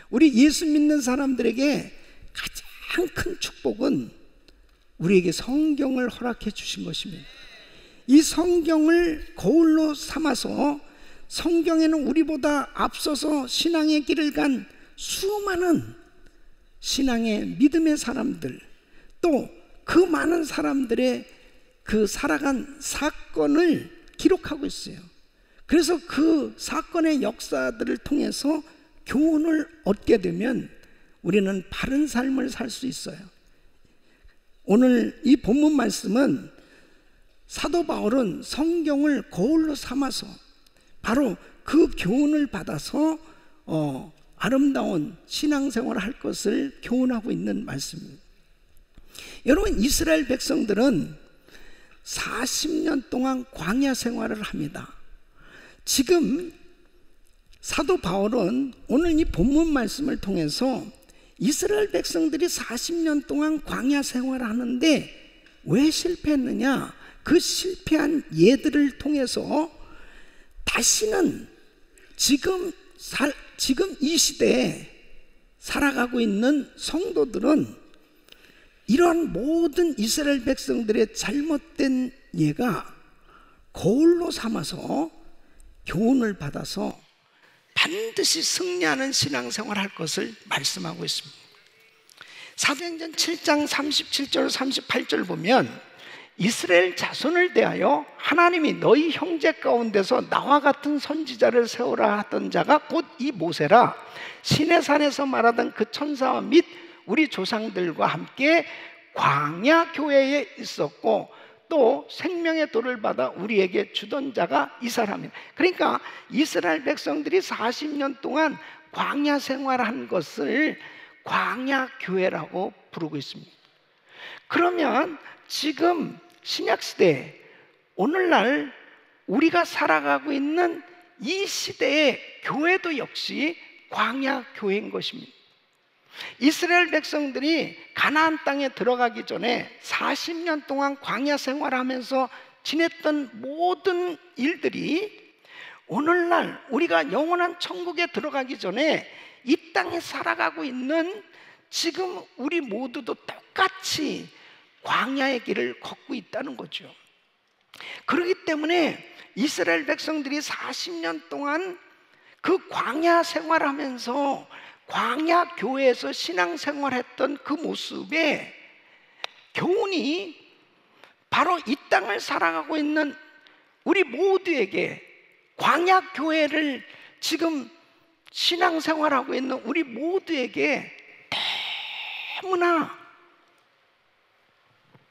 우리 예수 믿는 사람들에게 가장 큰 축복은 우리에게 성경을 허락해 주신 것입니다. 이 성경을 거울로 삼아서 성경에는 우리보다 앞서서 신앙의 길을 간 수많은 신앙의 믿음의 사람들, 또 그 많은 사람들의 그 살아간 사건을 기록하고 있어요. 그래서 그 사건의 역사들을 통해서 교훈을 얻게 되면 우리는 바른 삶을 살 수 있어요. 오늘 이 본문 말씀은 사도 바울은 성경을 거울로 삼아서 바로 그 교훈을 받아서 아름다운 신앙생활을 할 것을 교훈하고 있는 말씀입니다. 여러분, 이스라엘 백성들은 40년 동안 광야 생활을 합니다. 지금 사도 바울은 오늘 이 본문 말씀을 통해서 이스라엘 백성들이 40년 동안 광야 생활을 하는데 왜 실패했느냐, 그 실패한 예들을 통해서 다시는 지금 이 시대에 살아가고 있는 성도들은 이러한 모든 이스라엘 백성들의 잘못된 예가 거울로 삼아서 교훈을 받아서 반드시 승리하는 신앙생활을 할 것을 말씀하고 있습니다. 사도행전 7장 37절 38절 보면 이스라엘 자손을 대하여 하나님이 너희 형제 가운데서 나와 같은 선지자를 세우라 하던 자가 곧 이 모세라, 시내산에서 말하던 그 천사와 및 우리 조상들과 함께 광야 교회에 있었고 또 생명의 돌을 받아 우리에게 주던 자가 이 사람이다. 그러니까 이스라엘 백성들이 40년 동안 광야 생활한 것을 광야 교회라고 부르고 있습니다. 그러면 지금 신약시대 오늘날 우리가 살아가고 있는 이 시대의 교회도 역시 광야 교회인 것입니다. 이스라엘 백성들이 가나안 땅에 들어가기 전에 40년 동안 광야 생활하면서 지냈던 모든 일들이 오늘날 우리가 영원한 천국에 들어가기 전에 이 땅에 살아가고 있는 지금 우리 모두도 똑같이 광야의 길을 걷고 있다는 거죠. 그렇기 때문에 이스라엘 백성들이 40년 동안 그 광야 생활하면서 광야 교회에서 신앙생활했던 그 모습에 교훈이 바로 이 땅을 살아가고 있는 우리 모두에게, 광야 교회를 지금 신앙생활하고 있는 우리 모두에게 너무나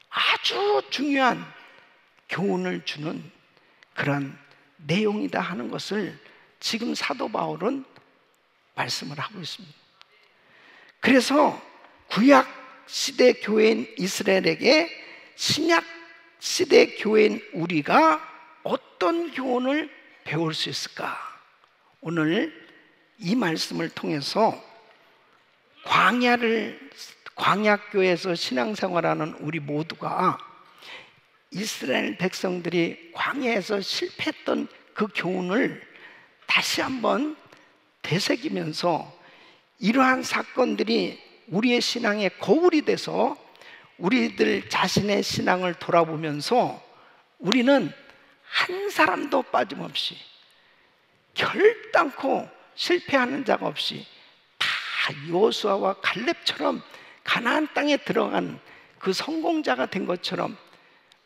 아주 중요한 교훈을 주는 그런 내용이다 하는 것을 지금 사도 바울은 말씀을 하고 있습니다. 그래서 구약 시대 교회인 이스라엘에게 신약 시대 교회인 우리가 어떤 교훈을 배울 수 있을까? 오늘 이 말씀을 통해서 광야교회에서 신앙생활하는 우리 모두가 이스라엘 백성들이 광야에서 실패했던 그 교훈을 다시 한번 되새기면서 이러한 사건들이 우리의 신앙의 거울이 돼서 우리들 자신의 신앙을 돌아보면서 우리는 한 사람도 빠짐없이 결단코 실패하는 자가 없이 다 여호수아와 갈렙처럼 가나안 땅에 들어간 그 성공자가 된 것처럼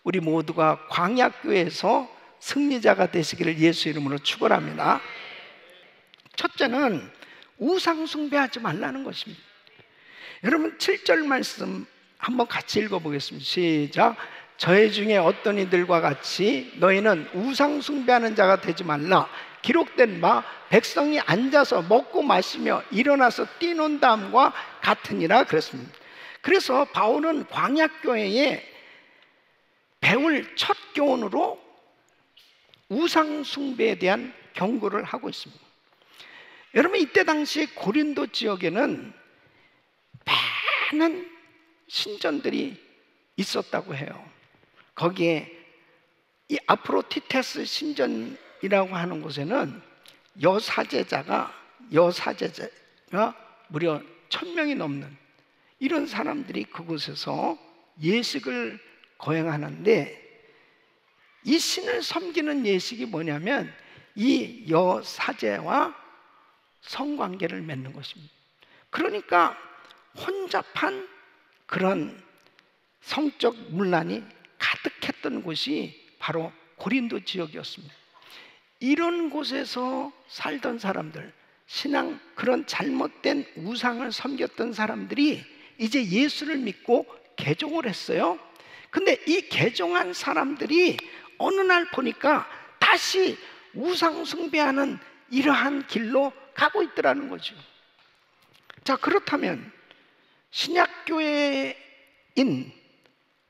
우리 모두가 광야교회에서 승리자가 되시기를 예수 이름으로 축원합니다. 첫째는 우상 숭배하지 말라는 것입니다. 여러분 7절 말씀 한번 같이 읽어보겠습니다. 시작. 저희 중에 어떤 이들과 같이 너희는 우상 숭배하는 자가 되지 말라. 기록된 바 백성이 앉아서 먹고 마시며 일어나서 뛰논다함과 같으니라 그랬습니다. 그래서 바울은 광야교회에 배울 첫 교훈으로 우상 숭배에 대한 경고를 하고 있습니다. 여러분 이때 당시 고린도 지역에는 많은 신전들이 있었다고 해요. 거기에 이 아프로디테스 신전 성전이라고 하는 곳에는 여사제자가 무려 1000명이 넘는 이런 사람들이 그곳에서 예식을 거행하는데, 이 신을 섬기는 예식이 뭐냐면 이 여사제와 성관계를 맺는 것입니다. 그러니까 혼잡한 그런 성적 문란이 가득했던 곳이 바로 고린도 지역이었습니다. 이런 곳에서 살던 사람들, 신앙 그런 잘못된 우상을 섬겼던 사람들이 이제 예수를 믿고 개종을 했어요. 근데 이 개종한 사람들이 어느 날 보니까 다시 우상 숭배하는 이러한 길로 가고 있더라는 거죠. 자, 그렇다면 신약교회인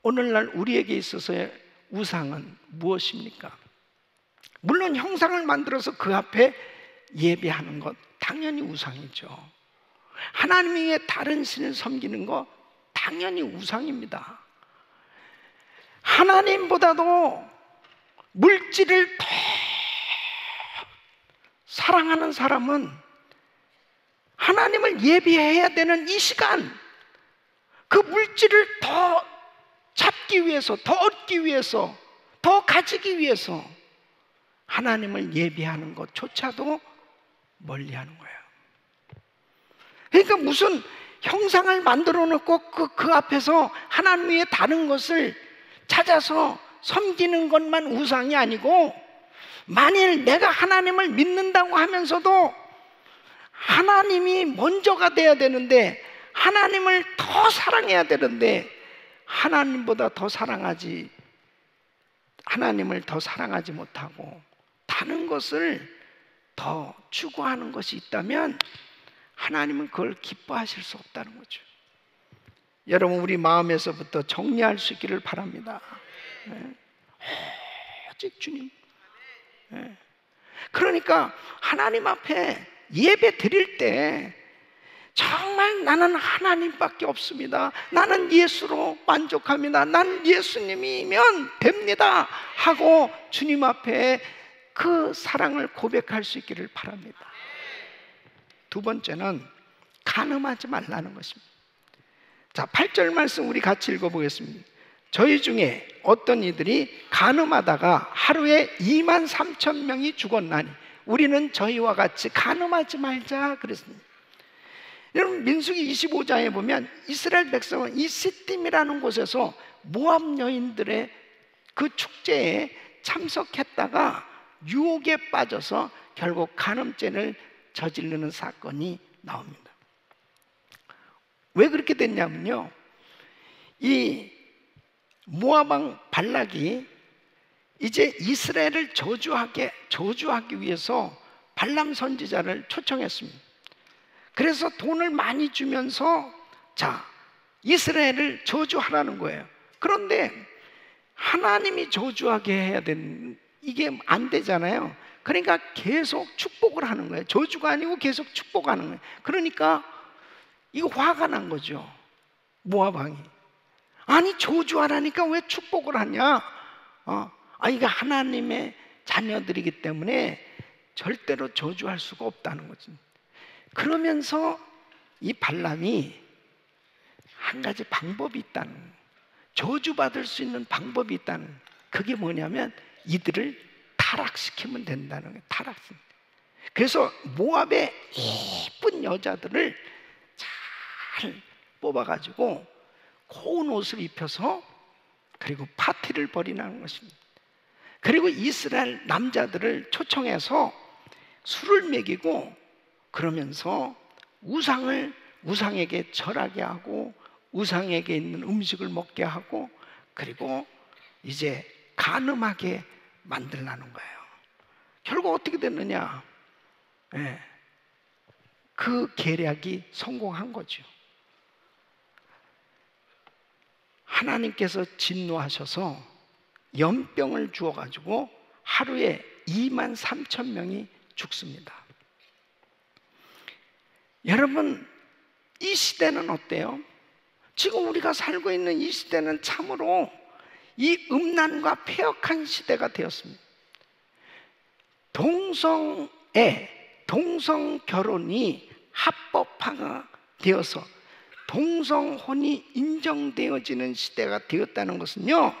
오늘날 우리에게 있어서의 우상은 무엇입니까? 물론 형상을 만들어서 그 앞에 예배하는 것 당연히 우상이죠. 하나님 외에 다른 신을 섬기는 것 당연히 우상입니다. 하나님보다도 물질을 더 사랑하는 사람은 하나님을 예배해야 되는 이 시간, 그 물질을 더 잡기 위해서, 더 얻기 위해서, 더 가지기 위해서 하나님을 예배하는 것조차도 멀리하는 거예요. 그러니까 무슨 형상을 만들어 놓고 그 앞에서 하나님 외에 다른 것을 찾아서 섬기는 것만 우상이 아니고, 만일 내가 하나님을 믿는다고 하면서도 하나님이 먼저가 돼야 되는데, 하나님을 더 사랑해야 되는데 하나님을 더 사랑하지 못하고 다른 것을 더 추구하는 것이 있다면 하나님은 그걸 기뻐하실 수 없다는 거죠. 여러분, 우리 마음에서부터 정리할 수 있기를 바랍니다. 오직 주님. 그러니까 하나님 앞에 예배 드릴 때 정말 나는 하나님밖에 없습니다, 나는 예수로 만족합니다, 난 예수님이면 됩니다 하고 주님 앞에 그 사랑을 고백할 수 있기를 바랍니다. 두 번째는 간음하지 말라는 것입니다. 자, 8절 말씀 우리 같이 읽어보겠습니다. 저희 중에 어떤 이들이 간음하다가 하루에 23,000명이 죽었나니 우리는 저희와 같이 간음하지 말자 그랬습니다. 여러분, 민수기 25장에 보면 이스라엘 백성은 이 시딤이라는 곳에서 모압 여인들의 그 축제에 참석했다가 유혹에 빠져서 결국 간음죄를 저지르는 사건이 나옵니다. 왜 그렇게 됐냐면요, 이 모압 왕 발락이 이제 이스라엘을 저주하기 위해서 발람 선지자를 초청했습니다. 그래서 돈을 많이 주면서 자, 이스라엘을 저주하라는 거예요. 그런데 하나님이 저주하게 해야 되는, 이게 안 되잖아요. 그러니까 계속 축복을 하는 거예요. 저주가 아니고 계속 축복하는 거예요. 그러니까 이거 화가 난 거죠, 모압 왕이. 아니, 저주하라니까 왜 축복을 하냐? 이게 하나님의 자녀들이기 때문에 절대로 저주할 수가 없다는 거지. 그러면서 이 발람이 한 가지 방법이 있다는 거예요. 저주받을 수 있는 방법이 있다는 거예요. 그게 뭐냐면 이들을 타락시키면 된다는 거예요. 타락시키면. 그래서 모압의 예쁜 여자들을 잘 뽑아가지고 고운 옷을 입혀서 그리고 파티를 벌이는 것입니다. 그리고 이스라엘 남자들을 초청해서 술을 먹이고 그러면서 우상에게 절하게 하고 우상에게 있는 음식을 먹게 하고 그리고 이제 간음하게 만들라는 거예요. 결국 어떻게 됐느냐? 그 계략이 성공한 거죠. 하나님께서 진노하셔서 연병을 주어가지고 하루에 23,000명이 죽습니다. 여러분, 이 시대는 어때요? 지금 우리가 살고 있는 이 시대는 참으로 이 음란과 폐역한 시대가 되었습니다. 동성 결혼이 합법화가 되어서 동성혼이 인정되어지는 시대가 되었다는 것은요,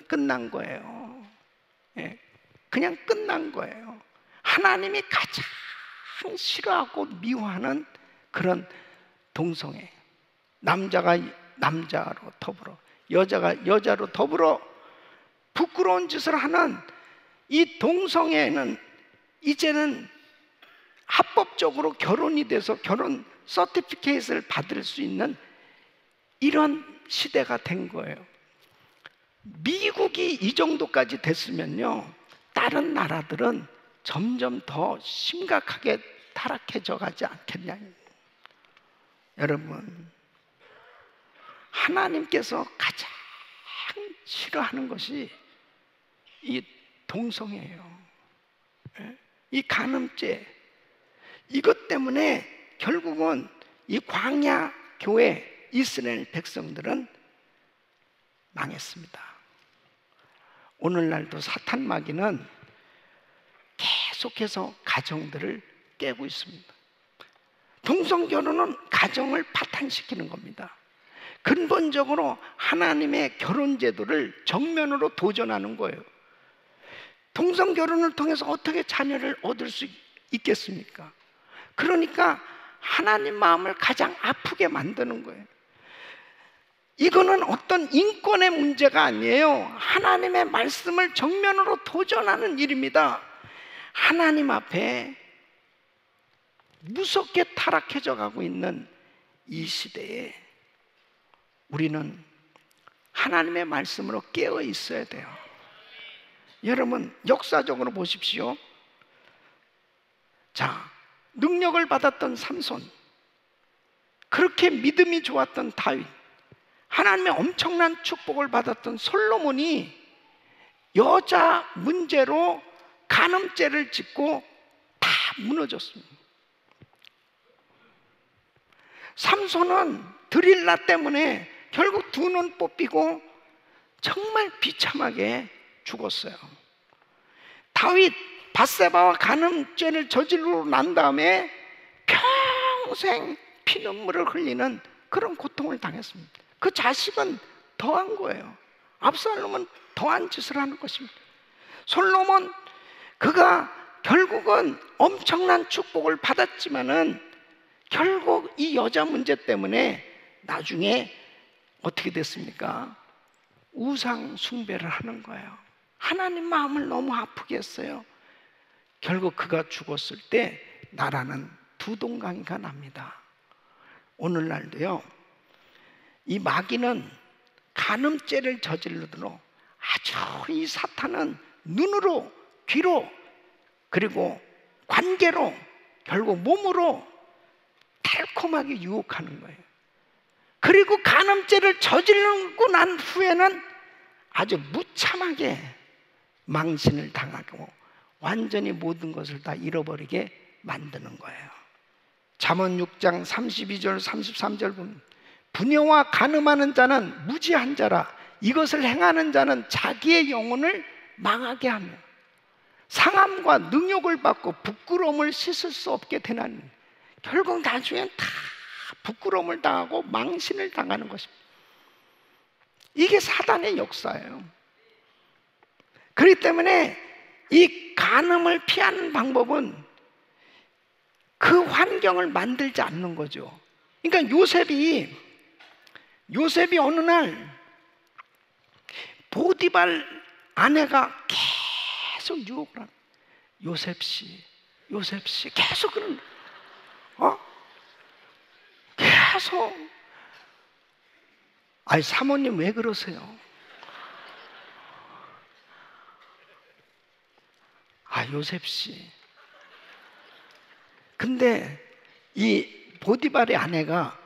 끝난 거예요. 예, 그냥 끝난 거예요. 하나님이 가장 싫어하고 미워하는 그런 동성애, 남자가 남자로 더불어 여자가 여자로 더불어 부끄러운 짓을 하는 이 동성애는 이제는 합법적으로 결혼이 돼서 결혼 서티피케이트를 받을 수 있는 이런 시대가 된 거예요. 미국이 이 정도까지 됐으면요, 다른 나라들은 점점 더 심각하게 타락해져 가지 않겠냐. 여러분, 하나님께서 가장 싫어하는 것이 이 동성애예요. 이 간음죄, 이것 때문에 결국은 이 광야 교회 이스라엘 백성들은 망했습니다. 오늘날도 사탄 마귀는 계속해서 가정들을 깨고 있습니다. 동성결혼은 가정을 파탄시키는 겁니다. 근본적으로 하나님의 결혼제도를 정면으로 도전하는 거예요. 동성결혼을 통해서 어떻게 자녀를 얻을 수 있겠습니까? 그러니까 하나님 마음을 가장 아프게 만드는 거예요. 이거는 어떤 인권의 문제가 아니에요. 하나님의 말씀을 정면으로 도전하는 일입니다. 하나님 앞에 무섭게 타락해져 가고 있는 이 시대에 우리는 하나님의 말씀으로 깨어 있어야 돼요. 여러분, 역사적으로 보십시오. 자, 능력을 받았던 삼손, 그렇게 믿음이 좋았던 다윗, 하나님의 엄청난 축복을 받았던 솔로몬이 여자 문제로 간음죄를 짓고 다 무너졌습니다. 삼손은 드릴라 때문에 결국 두 눈 뽑히고 정말 비참하게 죽었어요. 다윗 밧세바와 간음죄를 저지르고 난 다음에 평생 피눈물을 흘리는 그런 고통을 당했습니다. 그 자식은 더한 거예요. 압살롬은 더한 짓을 하는 것입니다. 솔로몬, 그가 결국은 엄청난 축복을 받았지만은 결국 이 여자 문제 때문에 나중에 어떻게 됐습니까? 우상 숭배를 하는 거예요. 하나님 마음을 너무 아프게 했어요. 결국 그가 죽었을 때 나라는 두 동강이가 납니다. 오늘날도요, 이 마귀는 간음죄를 저지르도록 아주, 이 사탄은 눈으로, 귀로, 그리고 관계로, 결국 몸으로 달콤하게 유혹하는 거예요. 그리고 간음죄를 저지르고 난 후에는 아주 무참하게 망신을 당하고 완전히 모든 것을 다 잃어버리게 만드는 거예요. 잠언 6장 32절 33절 보면, 분여와 간음하는 자는 무지한 자라, 이것을 행하는 자는 자기의 영혼을 망하게 하며 상함과 능욕을 받고 부끄러움을 씻을 수 없게 되나니, 결국 나중엔 다 부끄러움을 당하고 망신을 당하는 것입니다. 이게 사단의 역사예요. 그렇기 때문에 이 간음을 피하는 방법은 그 환경을 만들지 않는 거죠. 그러니까 요셉이 어느 날 보디발 아내가 계속 유혹을 하는, 요셉 씨 계속 그런, 계속. 아니, 사모님 왜 그러세요? 아, 요셉 씨. 근데 이 보디발의 아내가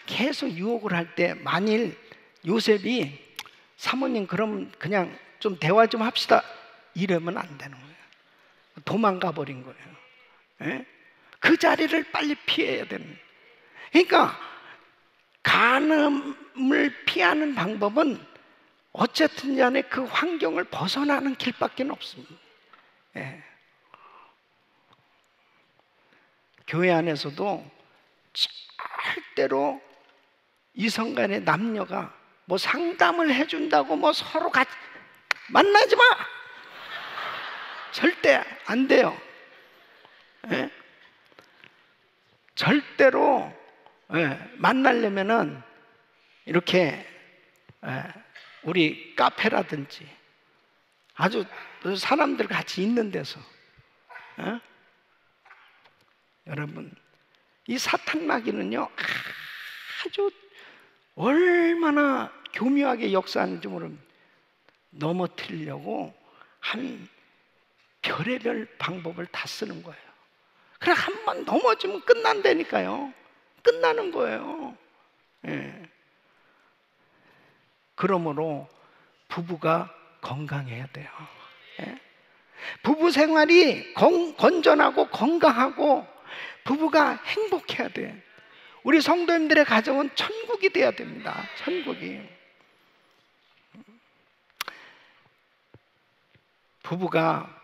계속 유혹을 할 때 만일 요셉이 사모님 그럼 그냥 좀 대화 좀 합시다 이러면 안 되는 거예요. 도망가 버린 거예요. 예? 그 자리를 빨리 피해야 되는 거예요. 그러니까 간음을 피하는 방법은 어쨌든 간에 그 환경을 벗어나는 길밖에 없습니다. 예. 교회 안에서도 절대로 이성 간의 남녀가 뭐 상담을 해준다고 뭐 서로 같이 만나지 마! 절대 안 돼요. 예? 절대로 만나려면은 이렇게 우리 카페라든지 아주 사람들 같이 있는 데서 여러분, 이 사탄 마귀는요 아주 얼마나 교묘하게 역사하는지 모릅니다. 넘어뜨리려고 한 별의별 방법을 다 쓰는 거예요. 그래 한 번 넘어지면 끝난다니까요. 끝나는 거예요. 예. 그러므로 부부가 건강해야 돼요. 예? 부부 생활이 건전하고 건강하고 부부가 행복해야 돼. 우리 성도님들의 가정은 천국이 돼야 됩니다. 천국이. 부부가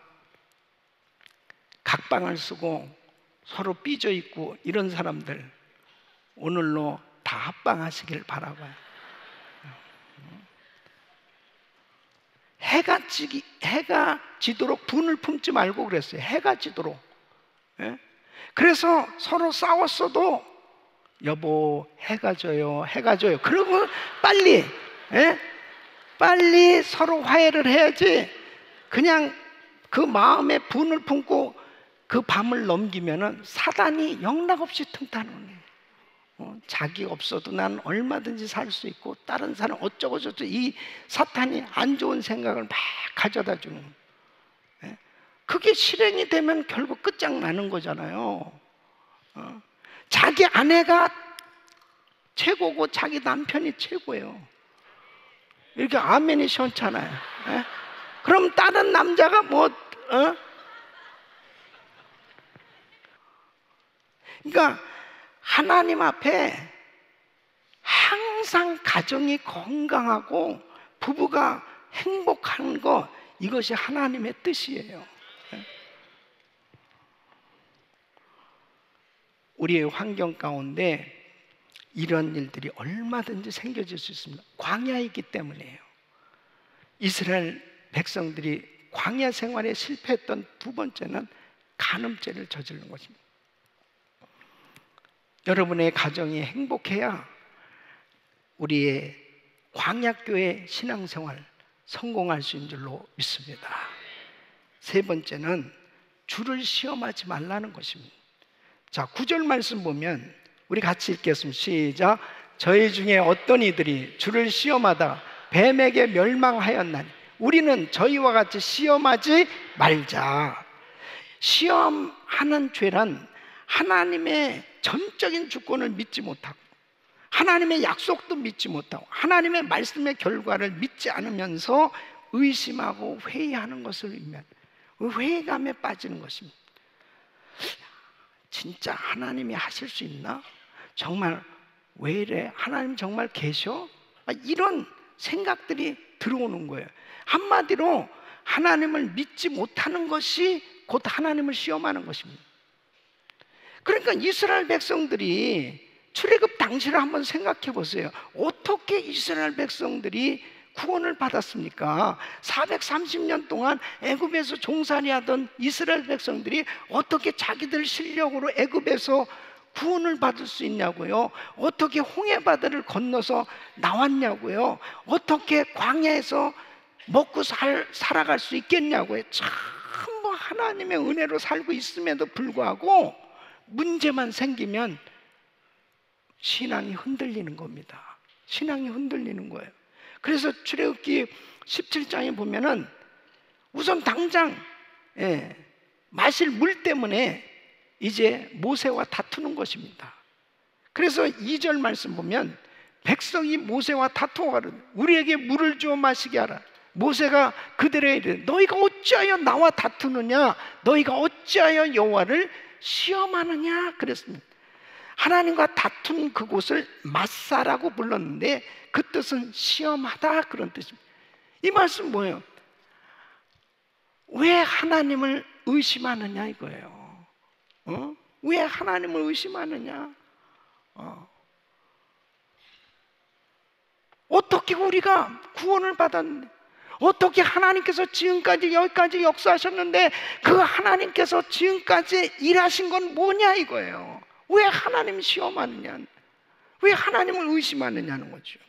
각방을 쓰고 서로 삐져 있고 이런 사람들 오늘로 다 합방하시길 바라봐요. 해가 지도록 분을 품지 말고 그랬어요. 해가 지도록. 예? 그래서 서로 싸웠어도 여보 해가 져요, 해가 져요. 그러고 빨리 빨리 서로 화해를 해야지. 그냥 그 마음에 분을 품고 그 밤을 넘기면은 사단이 영락없이 틈타는 자기 없어도 난 얼마든지 살 수 있고 다른 사람 어쩌고 저쩌고 이 사탄이 안 좋은 생각을 막 가져다 주는. 그게 실행이 되면 결국 끝장나는 거잖아요. 자기 아내가 최고고 자기 남편이 최고예요. 이렇게 아멘이 시원찮아요. 그럼 다른 남자가 그러니까 하나님 앞에 항상 가정이 건강하고 부부가 행복한 거, 이것이 하나님의 뜻이에요. 우리의 환경 가운데 이런 일들이 얼마든지 생겨질 수 있습니다. 광야이기 때문이에요. 이스라엘 백성들이 광야 생활에 실패했던 두 번째는 간음죄를 저지르는 것입니다. 여러분의 가정이 행복해야 우리의 광야교회 신앙생활 성공할 수 있는 줄로 믿습니다. 세 번째는 주를 시험하지 말라는 것입니다. 자, 9절 말씀 보면 우리 같이 읽겠습니다. 시작. 저희 중에 어떤 이들이 주를 시험하다 뱀에게 멸망하였나니 우리는 저희와 같이 시험하지 말자. 시험하는 죄란 하나님의 전적인 주권을 믿지 못하고 하나님의 약속도 믿지 못하고 하나님의 말씀의 결과를 믿지 않으면서 의심하고 회의하는 것을 의미합니다. 회의감에 빠지는 것입니다. 진짜 하나님이 하실 수 있나? 정말 왜 이래? 하나님 정말 계셔? 이런 생각들이 들어오는 거예요. 한마디로 하나님을 믿지 못하는 것이 곧 하나님을 시험하는 것입니다. 그러니까 이스라엘 백성들이 출애굽 당시를 한번 생각해 보세요. 어떻게 이스라엘 백성들이 구원을 받았습니까? 430년 동안 애굽에서 종살이하던 이스라엘 백성들이 어떻게 자기들 실력으로 애굽에서 구원을 받을 수 있냐고요? 어떻게 홍해바다를 건너서 나왔냐고요? 어떻게 광야에서 먹고 살아갈 수 있겠냐고요? 전부 하나님의 은혜로 살고 있음에도 불구하고 문제만 생기면 신앙이 흔들리는 겁니다. 신앙이 흔들리는 거예요. 그래서 출애굽기 17장에 보면은 우선 당장 마실 물 때문에 이제 모세와 다투는 것입니다. 그래서 2절 말씀 보면 백성이 모세와 다투어가는 우리에게 물을 주어 마시게 하라. 모세가 그들에게 이르되 너희가 어찌하여 나와 다투느냐? 너희가 어찌하여 여호와를 시험하느냐? 그랬습니다. 하나님과 다툰 그곳을 마사라고 불렀는데 그 뜻은 시험하다 그런 뜻입니다. 이 말씀 뭐예요? 왜 하나님을 의심하느냐 이거예요. 왜 하나님을 의심하느냐? 어떻게 우리가 구원을 받았는데, 어떻게 하나님께서 지금까지 여기까지 역사하셨는데 그 하나님께서 지금까지 일하신 건 뭐냐 이거예요. 왜 하나님 시험하느냐, 왜 하나님을 의심하느냐는 거죠.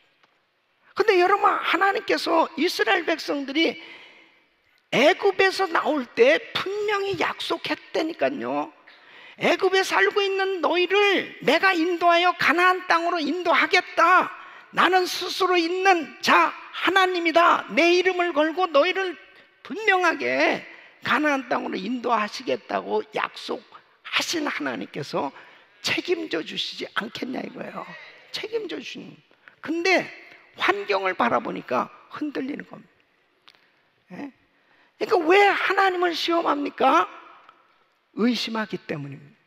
근데 여러분, 하나님께서 이스라엘 백성들이 애굽에서 나올 때 분명히 약속했다니까요. 애굽에 살고 있는 너희를 내가 인도하여 가나안 땅으로 인도하겠다. 나는 스스로 있는 자 하나님이다. 내 이름을 걸고 너희를 분명하게 가나안 땅으로 인도하시겠다고 약속하신 하나님께서 책임져 주시지 않겠냐 이거예요. 책임져 주시는. 근데 환경을 바라보니까 흔들리는 겁니다. 그러니까 왜 하나님을 시험합니까? 의심하기 때문입니다.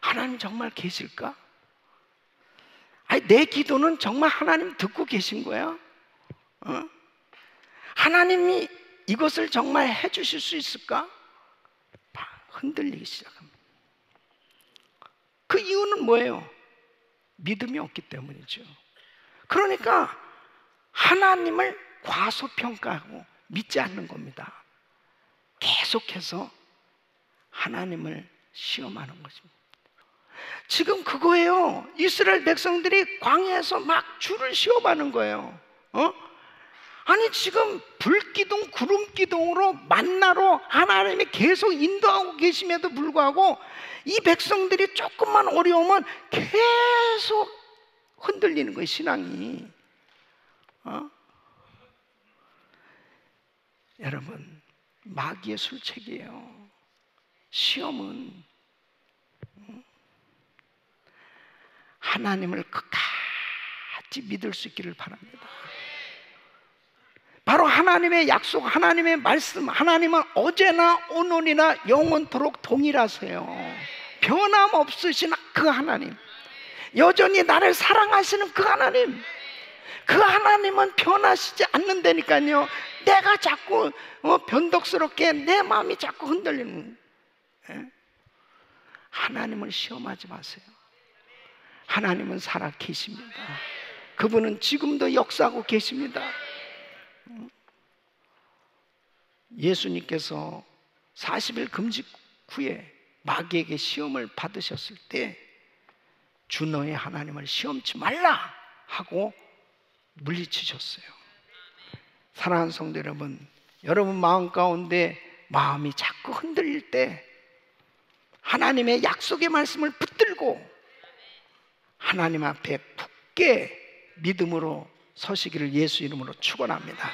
하나님 정말 계실까? 아니, 내 기도는 정말 하나님 듣고 계신 거야? 하나님이 이것을 정말 해주실 수 있을까? 흔들리기 시작합니다. 그 이유는 뭐예요? 믿음이 없기 때문이죠. 그러니까 하나님을 과소평가하고 믿지 않는 겁니다. 계속해서 하나님을 시험하는 것입니다. 지금 그거예요. 이스라엘 백성들이 광야에서 막 주를 시험하는 거예요. 아니 지금 불기둥 구름기둥으로 만나로 하나님이 계속 인도하고 계심에도 불구하고 이 백성들이 조금만 어려우면 계속 흔들리는 거예요, 신앙이. 여러분, 마귀의 술책이에요. 시험은 하나님을 끝까지 믿을 수 있기를 바랍니다. 바로 하나님의 약속, 하나님의 말씀, 하나님은 어제나 오늘이나 영원토록 동일하세요. 변함없으신 그 하나님, 여전히 나를 사랑하시는 그 하나님, 그 하나님은 변하시지 않는다니까요. 내가 자꾸 변덕스럽게 내 마음이 자꾸 흔들리는. 하나님을 시험하지 마세요. 하나님은 살아 계십니다. 그분은 지금도 역사하고 계십니다. 예수님께서 40일 금식 후에 마귀에게 시험을 받으셨을 때 주 너의 하나님을 시험치 말라 하고 물리치셨어요. 사랑하는 성도 여러분, 여러분 마음 가운데 마음이 자꾸 흔들릴 때 하나님의 약속의 말씀을 붙들고 하나님 앞에 굳게 믿음으로 서시기를 예수 이름으로 축원합니다.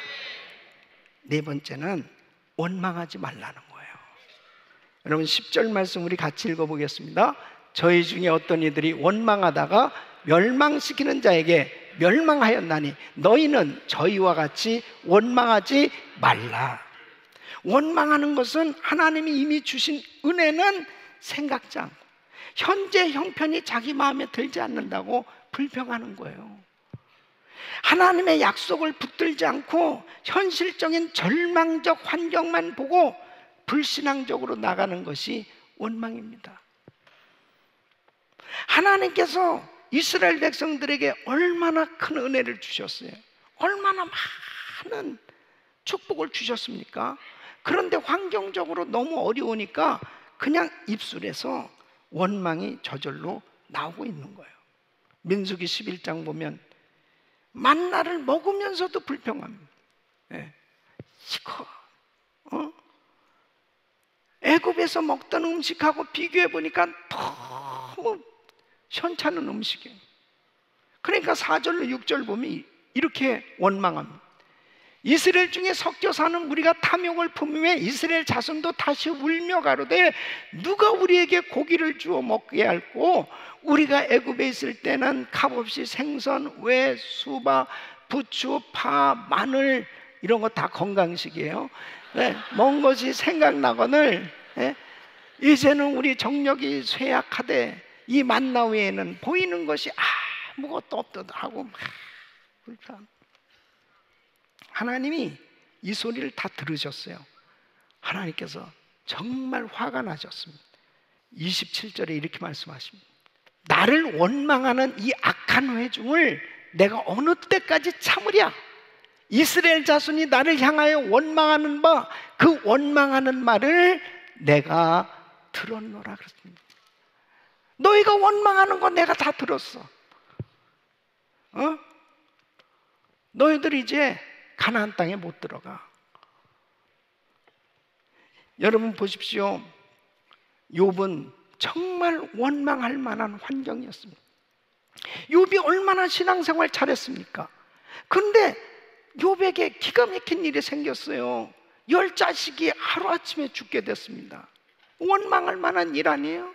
네 번째는 원망하지 말라는 거예요. 여러분 10절 말씀 우리 같이 읽어보겠습니다. 저희 중에 어떤 이들이 원망하다가 멸망시키는 자에게 멸망하였나니 너희는 저희와 같이 원망하지 말라. 원망하는 것은 하나님이 이미 주신 은혜는 생각지 않고 현재 형편이 자기 마음에 들지 않는다고 불평하는 거예요. 하나님의 약속을 붙들지 않고 현실적인 절망적 환경만 보고 불신앙적으로 나가는 것이 원망입니다. 하나님께서 이스라엘 백성들에게 얼마나 큰 은혜를 주셨어요. 얼마나 많은 축복을 주셨습니까? 그런데 환경적으로 너무 어려우니까 그냥 입술에서 원망이 저절로 나오고 있는 거예요. 민수기 11장 보면 만나를 먹으면서도 불평합니다. 시커. 애굽에서 먹던 음식하고 비교해 보니까 너무 현찮은 음식이에요. 그러니까 4절로 6절 보면 이렇게 원망합니다. 이스라엘 중에 섞여 사는 우리가 탐욕을 품음에 이스라엘 자손도 다시 울며 가로되 누가 우리에게 고기를 주어 먹게 할꼬? 우리가 애굽에 있을 때는 값없이 생선, 왜, 수박, 부추, 파, 마늘 이런 거 다 건강식이에요. 먹은 것이 생각나거늘 이제는 우리 정력이 쇠약하되 이 만나 외에는 보이는 것이 아무것도 없다 하고 막 불평. 하나님이 이 소리를 다 들으셨어요. 하나님께서 정말 화가 나셨습니다. 27절에 이렇게 말씀하십니다. 나를 원망하는 이 악한 회중을 내가 어느 때까지 참으랴? 이스라엘 자손이 나를 향하여 원망하는 바 그 원망하는 말을 내가 들었노라 그랬습니다. 너희가 원망하는 거 내가 다 들었어. 너희들 이제 가나안 땅에 못 들어가. 여러분 보십시오. 욥은 정말 원망할 만한 환경이었습니다. 욥이 얼마나 신앙생활 잘했습니까? 그런데 욥에게 기가 막힌 일이 생겼어요. 10자식이 하루아침에 죽게 됐습니다. 원망할 만한 일 아니에요?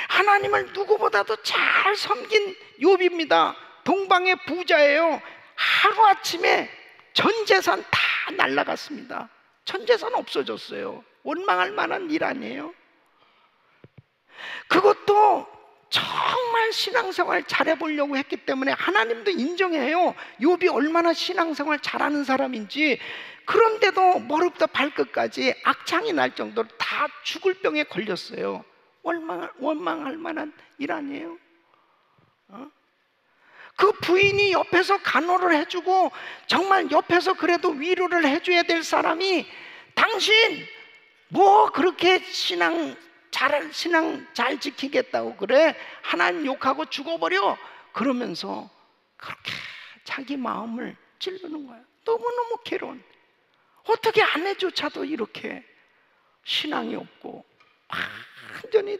하나님을 누구보다도 잘 섬긴 욥입니다. 동방의 부자예요. 하루아침에 전 재산 다 날아갔습니다. 전 재산 없어졌어요. 원망할 만한 일 아니에요? 그것도 정말 신앙생활 잘해보려고 했기 때문에 하나님도 인정해요. 욥이 얼마나 신앙생활 잘하는 사람인지. 그런데도 머리부터 발끝까지 악창이 날 정도로 다 죽을 병에 걸렸어요. 원망할 만한 일 아니에요? 그 부인이 옆에서 간호를 해주고 정말 옆에서 그래도 위로를 해줘야 될 사람이 당신 뭐 그렇게 신앙 잘 지키겠다고 그래? 하나님 욕하고 죽어버려? 그러면서 그렇게 자기 마음을 찌르는 거야. 너무너무 괴로운. 어떻게 아내조차도 이렇게 신앙이 없고 완전히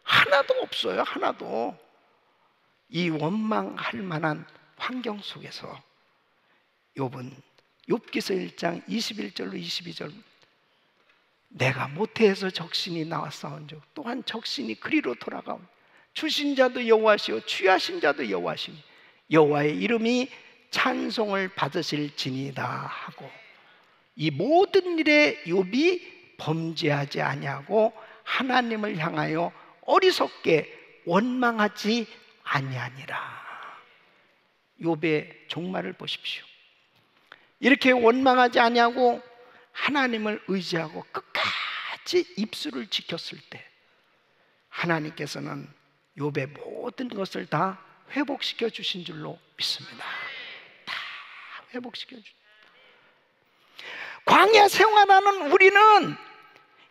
하나도 없어요. 하나도. 이 원망할 만한 환경 속에서 욥은 욥기서 1장 21절로 22절 내가 모태에서 적신이 나와 싸운즉 또한 적신이 그리로 돌아가오. 주신 자도 여호와시오 취하신 자도 여호와시니 여호와의 이름이 찬송을 받으실지니이다 하고 이 모든 일에 욥이 범죄하지 아니하고 하나님을 향하여 어리석게 원망하지 아니하니라. 욥의 종말을 보십시오. 이렇게 원망하지 아니하고 하나님을 의지하고 끝까지 입술을 지켰을 때 하나님께서는 욥의 모든 것을 다 회복시켜 주신 줄로 믿습니다. 다 회복시켜 주신. 광야 생활하는 우리는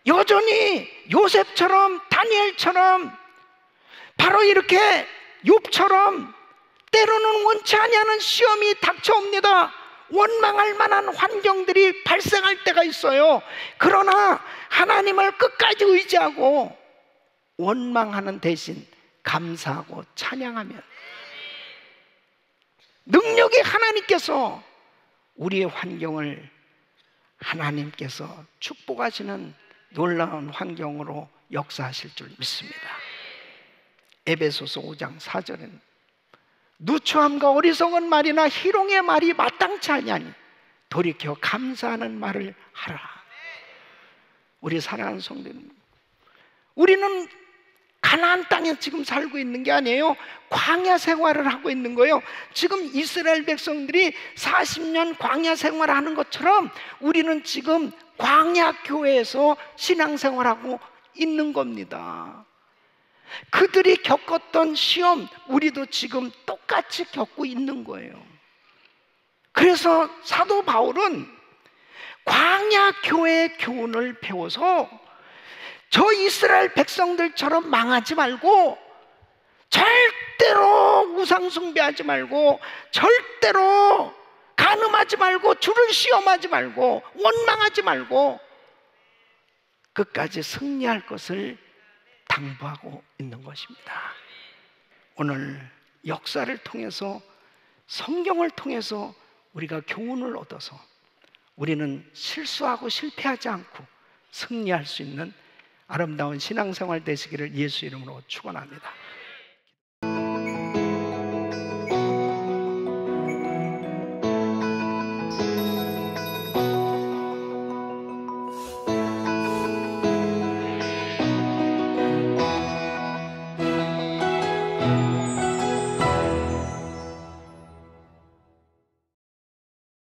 여전히 요셉처럼 다니엘처럼 바로 이렇게 욥처럼 때로는 원치 아니하는 시험이 닥쳐옵니다. 원망할 만한 환경들이 발생할 때가 있어요. 그러나 하나님을 끝까지 의지하고 원망하는 대신 감사하고 찬양하면 능력의 하나님께서 우리의 환경을 하나님께서 축복하시는 놀라운 환경으로 역사하실 줄 믿습니다. 에베소서 5장 4절에는 누추함과 어리석은 말이나 희롱의 말이 마땅치 아니하니 돌이켜 감사하는 말을 하라. 우리 사랑하는 성도님, 우리는 가나안 땅에 지금 살고 있는 게 아니에요. 광야 생활을 하고 있는 거예요. 지금 이스라엘 백성들이 40년 광야 생활을 하는 것처럼 우리는 지금 광야 교회에서 신앙생활하고 있는 겁니다. 그들이 겪었던 시험 우리도 지금 똑같이 겪고 있는 거예요. 그래서 사도 바울은 광야 교회의 교훈을 배워서 저 이스라엘 백성들처럼 망하지 말고 절대로 우상 숭배하지 말고 절대로 간음하지 말고 주를 시험하지 말고 원망하지 말고 끝까지 승리할 것을 당부하고 있는 것입니다. 오늘 역사를 통해서 성경을 통해서 우리가 교훈을 얻어서 우리는 실수하고 실패하지 않고 승리할 수 있는 아름다운 신앙생활 되시기를 예수 이름으로 축원합니다.